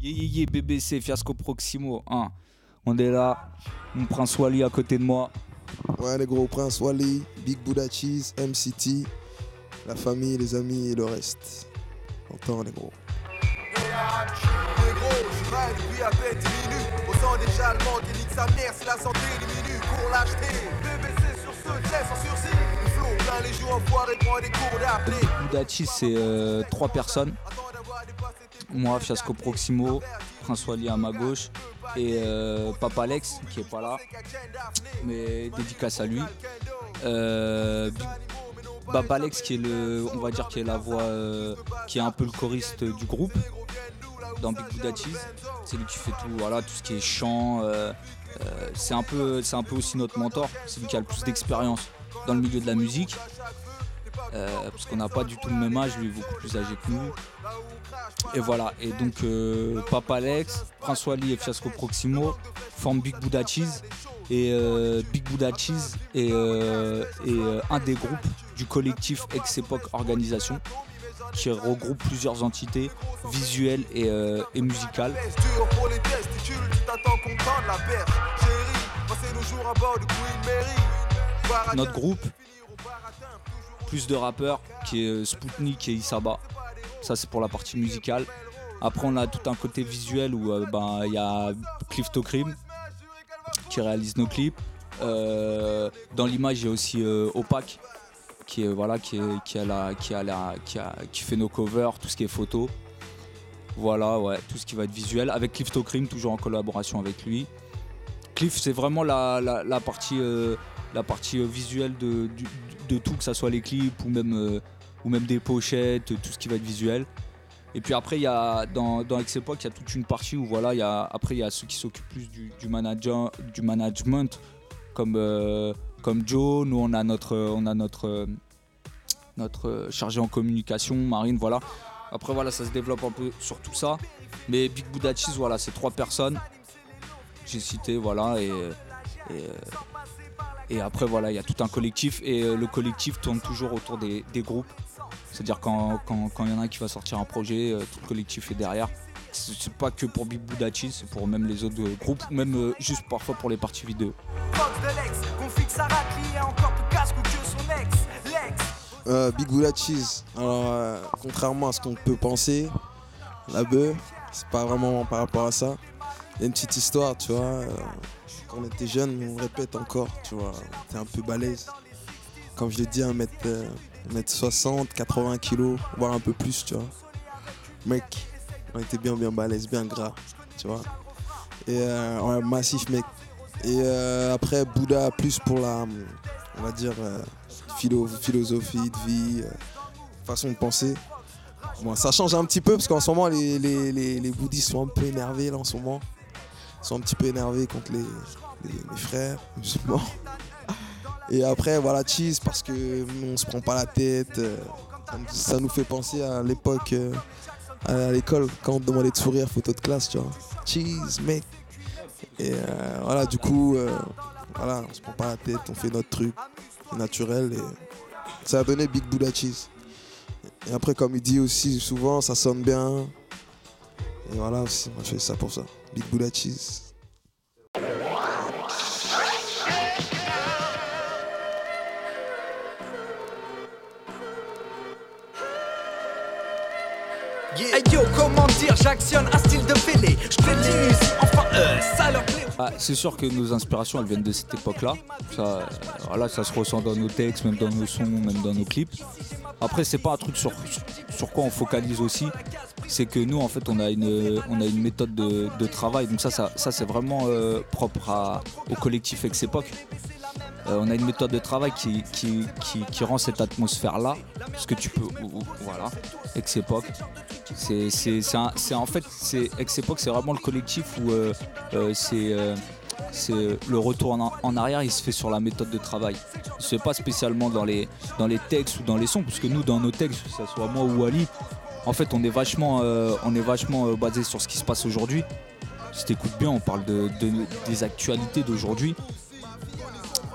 BBC, Fiasco Proximo, hein. On est là, mon prince Wally à côté de moi. Ouais, les gros princes Wally, Big Buddha Cheese, MCT, la famille, les amis et le reste. Entends les gros. Les gros, je travaille depuis à peine 10 minutes. Au sang déjà allemand qui nique sa mère si la santé diminue. Pour l'acheter, BBC sur ce, laisse en sursis. Le flow plein les jours en foire et prend des cours d'appelé. Buddha Cheese, c'est 3 personnes. Moi, Fiasco Proximo, Prince Wally à ma gauche et Papa Alex qui est pas là, mais dédicace à lui. Papa Alex qui est on va dire qui est la voix, qui est un peu le choriste du groupe dans Big Buddha Cheese. C'est lui qui fait tout, voilà, tout ce qui est chant. C'est un peu aussi notre mentor. C'est lui qui a le plus d'expérience dans le milieu de la musique. Parce qu'on n'a pas du tout le même âge, lui est beaucoup plus âgé que nous. Et voilà, et donc Papa Alex, Prince Wally et Fiasco Proximo forment Big Buddha Cheese. Et Big Buddha Cheese est un des groupes du collectif Ex-Époque Organisation qui regroupe plusieurs entités visuelles et musicales. Notre groupe, plus de rappeurs, qui est Spoutnik et Isaba. Ça c'est pour la partie musicale. Après on a tout un côté visuel où y a Clifto Cream qui réalise nos clips. Dans l'image il y a aussi Opaque qui fait nos covers, tout ce qui est photo. Voilà, ouais, tout ce qui va être visuel avec Clifto Cream, toujours en collaboration avec lui. Cliff c'est vraiment la partie visuelle de tout, que ça soit les clips ou même des pochettes, tout ce qui va être visuel. Et puis après, il y a dans Ex-Époque, il y a toute une partie où voilà, il y a ceux qui s'occupent plus du management, comme Joe. Nous, on a notre chargé en communication, Marine, voilà. Après, voilà, ça se développe un peu sur tout ça. Mais Big Buddha Cheese, voilà, c'est 3 personnes. J'ai cité, voilà, et après, voilà, il y a tout un collectif. Et le collectif tourne toujours autour des groupes. C'est-à-dire quand il y en a un qui va sortir un projet, tout le collectif est derrière. C'est pas que pour Big Buddha Cheese, c'est pour même les autres groupes, même juste parfois pour les parties vidéo. Big Buddha Cheese, alors contrairement à ce qu'on peut penser, la bœuf, c'est pas vraiment par rapport à ça. Il y a une petite histoire, tu vois. Quand on était jeunes, on répète encore, tu vois. T'es un peu balèze. Comme je l'ai dit, 1m60, 80 kilos, voire un peu plus, tu vois. Mec, on était bien balèze, bien gras, tu vois. Et ouais, massif, mec. Et après, Bouddha, plus pour la, on va dire, philosophie de vie, façon de penser. Bon, ça change un petit peu parce qu'en ce moment, les bouddhistes sont un peu énervés, là, en ce moment. Ils sont un petit peu énervés contre les frères musulmans. Et après, voilà, cheese, parce que nous, on se prend pas la tête. Ça nous fait penser à l'époque, à l'école, quand on te demandait de sourire, photo de classe, tu vois. Cheese, mec. Et voilà, du coup, voilà, on se prend pas la tête, on fait notre truc, c'est naturel. Et ça a donné Big Buddha Cheese. Et après, comme il dit aussi souvent, ça sonne bien. Et voilà, aussi, moi, je fais ça pour ça. Big Buddha Cheese. Hey yo, comment dire, j'actionne un style de fêlé. Je plais ici, enfin ça leur plaît. C'est sûr que nos inspirations elles viennent de cette époque-là. Ça, voilà, ça se ressent dans nos textes, même dans nos sons, même dans nos clips. Après, c'est pas un truc sur quoi on focalise aussi. C'est que nous, en fait, on a une méthode de travail. Donc ça c'est vraiment propre au collectif Ex-Époque. On a une méthode de travail qui rend cette atmosphère-là. Parce que tu peux, voilà, Ex-Époque. En fait, Ex-Époque, c'est vraiment le collectif où c'est le retour en arrière, il se fait sur la méthode de travail. Il se fait pas spécialement dans les textes ou dans les sons, parce que nous, dans nos textes, que ce soit moi ou Ali, en fait, on est vachement basé sur ce qui se passe aujourd'hui. Si t'écoutes bien, on parle des actualités d'aujourd'hui.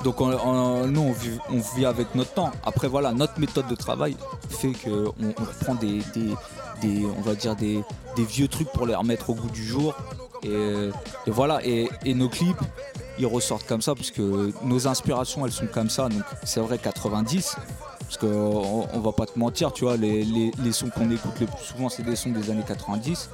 Donc nous on vit avec notre temps. Après voilà, notre méthode de travail fait qu'on reprend des on va dire des vieux trucs pour les remettre au goût du jour. Et voilà, et nos clips ils ressortent comme ça parce que nos inspirations elles sont comme ça. Donc c'est vrai 90, parce qu'on va pas te mentir, tu vois, les sons qu'on écoute le plus souvent c'est des sons des années 90.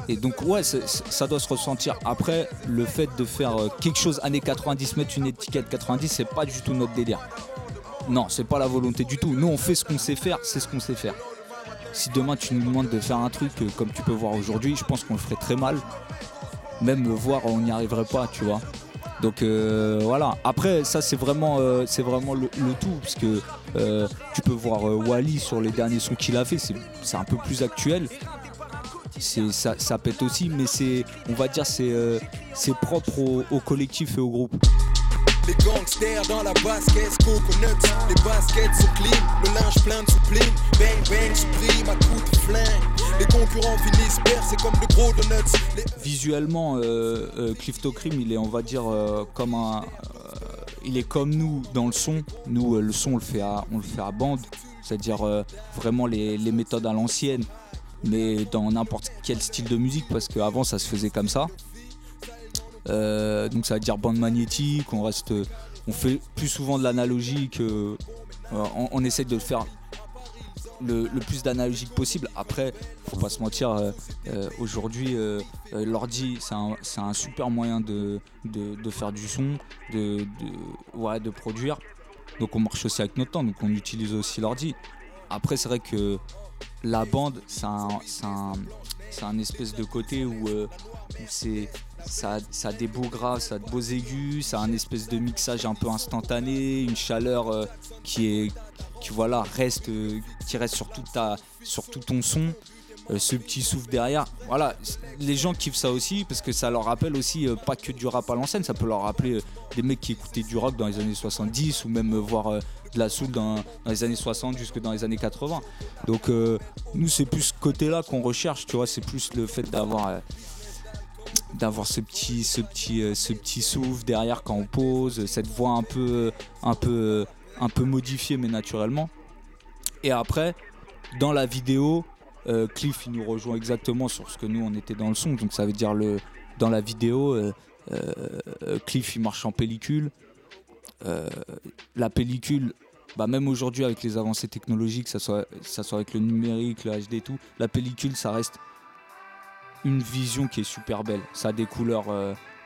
Et donc ouais, ça doit se ressentir. Après, le fait de faire quelque chose années 90, mettre une étiquette 90, c'est pas du tout notre délire. Non, c'est pas la volonté du tout. Nous on fait ce qu'on sait faire, c'est ce qu'on sait faire. Si demain tu nous demandes de faire un truc comme tu peux voir aujourd'hui, je pense qu'on le ferait très mal. Même voir, on n'y arriverait pas, tu vois. Donc voilà. Après, ça c'est vraiment le tout, parce que tu peux voir Wally sur les derniers sons qu'il a fait, c'est un peu plus actuel. Ça pète aussi, mais on va dire c'est propre au collectif et au groupe. Les gangsters dans la basket, coconuts, les baskets sont clean, le linge plein de soupline, bang bang, supprime à coups de flingue, les concurrents finissent percés comme de gros donuts. Visuellement, Cliftocrim, il est, on va dire, il est comme nous dans le son. Nous, le son, on le fait à bande, c'est-à-dire vraiment les méthodes à l'ancienne, mais dans n'importe quel style de musique, parce qu'avant ça se faisait comme ça. Donc ça veut dire bande magnétique, on fait plus souvent de l'analogique, on essaie de le faire le plus d'analogique possible. Après, faut pas se mentir, aujourd'hui l'ordi c'est un super moyen de faire du son, de produire. Donc on marche aussi avec notre temps, donc on utilise aussi l'ordi. Après c'est vrai que la bande c'est un espèce de côté où ça a des beaux graves, ça a de beaux aigus, ça a un espèce de mixage un peu instantané, une chaleur qui reste sur tout ton son, ce petit souffle derrière. Voilà, les gens kiffent ça aussi parce que ça leur rappelle aussi pas que du rap à l'ancienne, ça peut leur rappeler des mecs qui écoutaient du rock dans les années 70 ou même voir de la soul dans les années 60 jusque dans les années 80. Donc nous c'est plus ce côté-là qu'on recherche, tu vois, c'est plus le fait d'avoir ce petit souffle derrière quand on pose, cette voix un peu modifiée mais naturellement. Et après, dans la vidéo, Cliff il nous rejoint exactement sur ce que nous on était dans le son, donc ça veut dire dans la vidéo, Cliff il marche en pellicule. La pellicule, même aujourd'hui avec les avancées technologiques, ça soit avec le numérique, le HD et tout, la pellicule ça reste une vision qui est super belle. Ça a des couleurs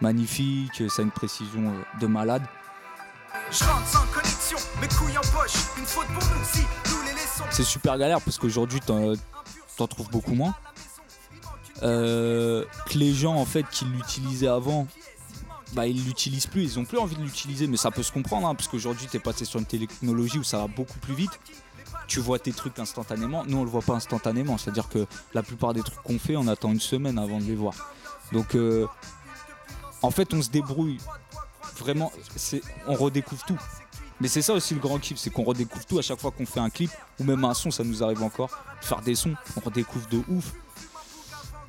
magnifiques, ça a une précision de malade. Je rentre sans connexion, mes couilles en poche, une faute pour nous si nous les laissons. C'est super galère parce qu'aujourd'hui t'en trouves beaucoup moins. Que les gens en fait qui l'utilisaient avant, ils l'utilisent plus, ils ont plus envie de l'utiliser, mais ça peut se comprendre parce qu'aujourd'hui t'es passé sur une technologie où ça va beaucoup plus vite. Tu vois tes trucs instantanément, nous on le voit pas instantanément, c'est-à-dire que la plupart des trucs qu'on fait, on attend une semaine avant de les voir. Donc en fait on se débrouille, vraiment, on redécouvre tout. Mais c'est ça aussi le grand kiff, c'est qu'on redécouvre tout à chaque fois qu'on fait un clip, ou même un son, ça nous arrive encore, de faire des sons, on redécouvre de ouf.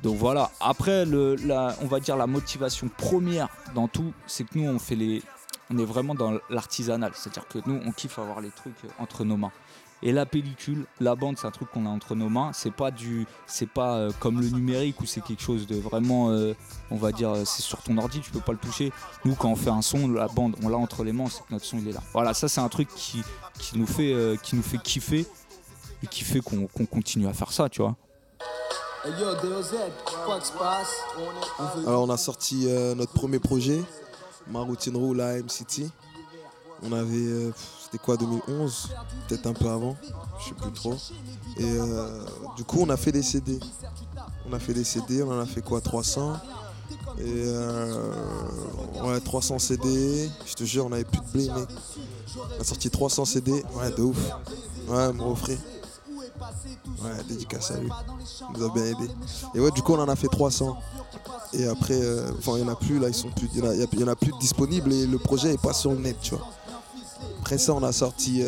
Donc voilà, après on va dire la motivation première dans tout, c'est que nous on est vraiment dans l'artisanal, c'est-à-dire que nous on kiffe avoir les trucs entre nos mains. Et la pellicule, la bande, c'est un truc qu'on a entre nos mains. C'est pas comme le numérique où c'est quelque chose de vraiment, on va dire, c'est sur ton ordi, tu peux pas le toucher. Nous, quand on fait un son, la bande, on l'a entre les mains, c'est que notre son il est là. Voilà, ça c'est un truc qui nous fait kiffer et qui fait qu'on continue à faire ça, tu vois. Alors on a sorti notre premier projet, Ma Routine Roule à M-City. On avait, c'était quoi, 2011, peut-être un peu avant, je sais plus trop. Et du coup, on a fait des CD. On en a fait quoi, 300. Et 300 CD, je te jure, on avait plus de blé, mec. On a sorti 300 CD, ouais, de ouf. Ouais, mon frère. Ouais, dédicace à lui. Il nous a bien aidé. Et ouais, du coup, on en a fait 300. Et après, il n'y en a plus, là, il y en a plus de disponibles et le projet est pas sur le net, tu vois. Après ça, on a sorti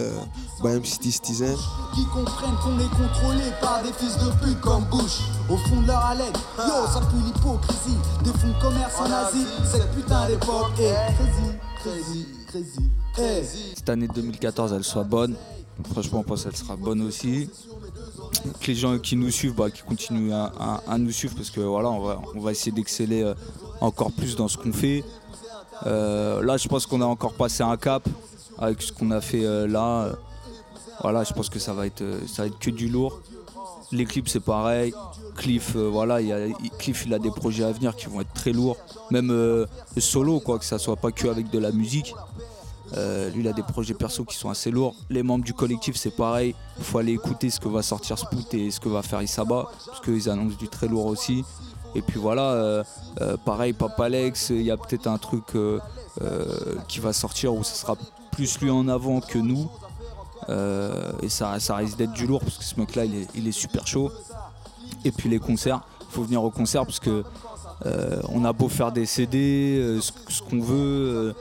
M-City Citizen. Qui comprennent qu'on est contrôlé par des fils de pute comme Bush. Au fond de leur haleine, ça pue l'hypocrisie. Des fonds de commerce en Asie, cette putain d'époque est cette année 2014 elle soit bonne. Franchement, on pense qu'elle sera bonne aussi. Que les gens qui nous suivent, qui continuent à nous suivre parce que voilà, on va essayer d'exceller encore plus dans ce qu'on fait. Là, je pense qu'on a encore passé un cap avec ce qu'on a fait là. Voilà, je pense que ça va être que du lourd. Les clips, c'est pareil. Cliff, Cliff, il a des projets à venir qui vont être très lourds. Même solo, que ça soit pas que avec de la musique. Lui, il a des projets perso qui sont assez lourds. Les membres du collectif, c'est pareil. Il faut aller écouter ce que va sortir Spout et ce que va faire Isaba, parce qu'ils annoncent du très lourd aussi. Et puis voilà, pareil, Papa Alex, il y a peut-être un truc qui va sortir où ce sera plus lui en avant que nous. Et ça risque d'être du lourd, parce que ce mec-là, il est super chaud. Et puis les concerts, il faut venir au concert, parce que on a beau faire des CD, ce qu'on veut,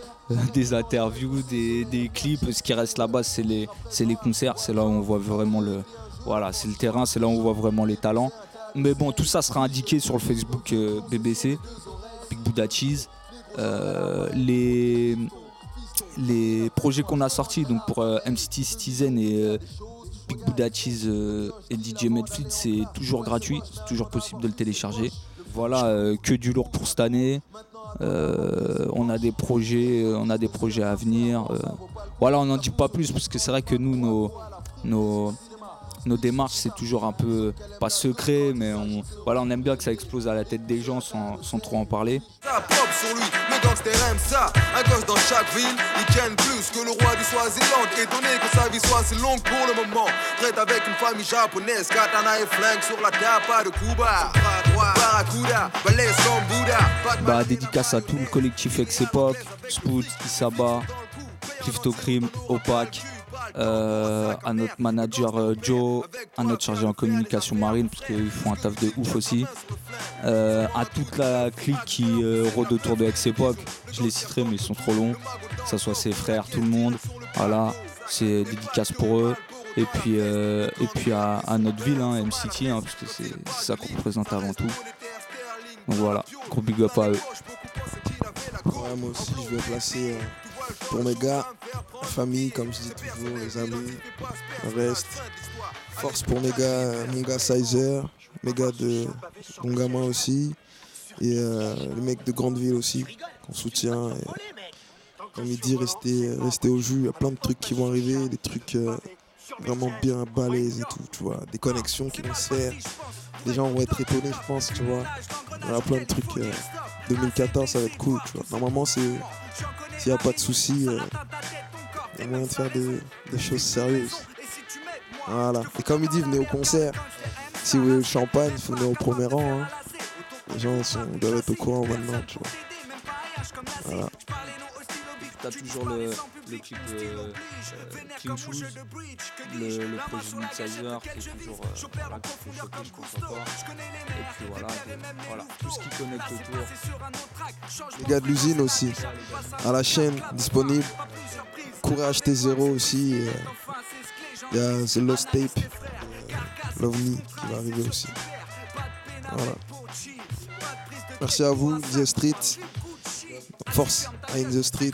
des interviews, des clips, ce qui reste là-bas, c'est les concerts, c'est là où on voit vraiment c'est le terrain, c'est là où on voit vraiment les talents. Mais bon, tout ça sera indiqué sur le Facebook BBC, Big Buddha Cheese. Les projets qu'on a sortis, donc pour MCT Citizen et Big Buddha Cheese et DJ Medfleet, c'est toujours gratuit, c'est toujours possible de le télécharger. Voilà, que du lourd pour cette année. On a des projets à venir. Voilà, on n'en dit pas plus parce que c'est vrai que nous, nos démarches, c'est toujours un peu, pas secret, mais on aime bien que ça explose à la tête des gens sans trop en parler. Ça pop sur lui, le gangster aime ça. Un gosse dans chaque ville, il tienne plus que le roi du Swaziland. Étonné que sa vie soit assez longue pour le moment. Prête avec une famille japonaise, katana et flingue sur la table, pas de Cuba. Barracuda, balèze comme Bouddha. Dédicace à tout le collectif Ex-Époque, Spout, Isaba, Cryptocrim, Opaque. À notre manager Joe, à notre chargé en communication Marine, parce qu'ils font un taf de ouf aussi, à toute la clique qui rôde autour de Ex-Époque. Je les citerai mais ils sont trop longs, que ce soit ses frères, tout le monde, voilà, c'est dédicace pour eux. Et puis à notre ville, MCT, parce que c'est ça qu'on représente avant tout. Donc voilà, gros big up à eux. Ouais, moi aussi je vais placer pour mes gars, la famille, comme je dis toujours, les amis, le reste. Force pour mes gars, mon gars Sizer, mes gars de mon gamin aussi, et les mecs de grande ville aussi, qu'on soutient. Et, comme il dit, rester au jus, il y a plein de trucs qui vont arriver, des trucs vraiment bien balèzes et tout, tu vois, des connexions qui vont se faire. Les gens vont être étonnés, je pense, tu vois. Il y aura plein de trucs. 2014, ça va être cool, tu vois. Normalement, s'il n'y a pas de soucis, il y a moyen de faire des choses sérieuses. Voilà. Et comme il dit, venez au concert. Si vous voulez le champagne, il faut venir au premier rang. Les gens doivent être au courant maintenant, tu vois. Voilà. T'as toujours le clip Clean Shoes, le projet de Midsizer qui est toujours qui fait choquer, je pense encore. Et puis voilà, tout ce qui connecte autour. Les gars de l'usine aussi, à la chaîne disponible. Courez acheter Zéro aussi. Il y a The Lost Tape, Love Me qui va arriver aussi. Voilà. Merci à vous, The Street. Force à In The Street,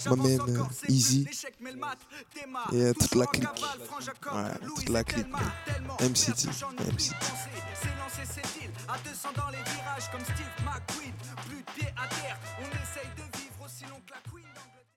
ma man Easy et toute la clique. Ouais, toute la clique. MCT. À 200 dans les virages comme Steve McQueen. Plus de pied à terre, on essaye de vivre aussi long que la Queen.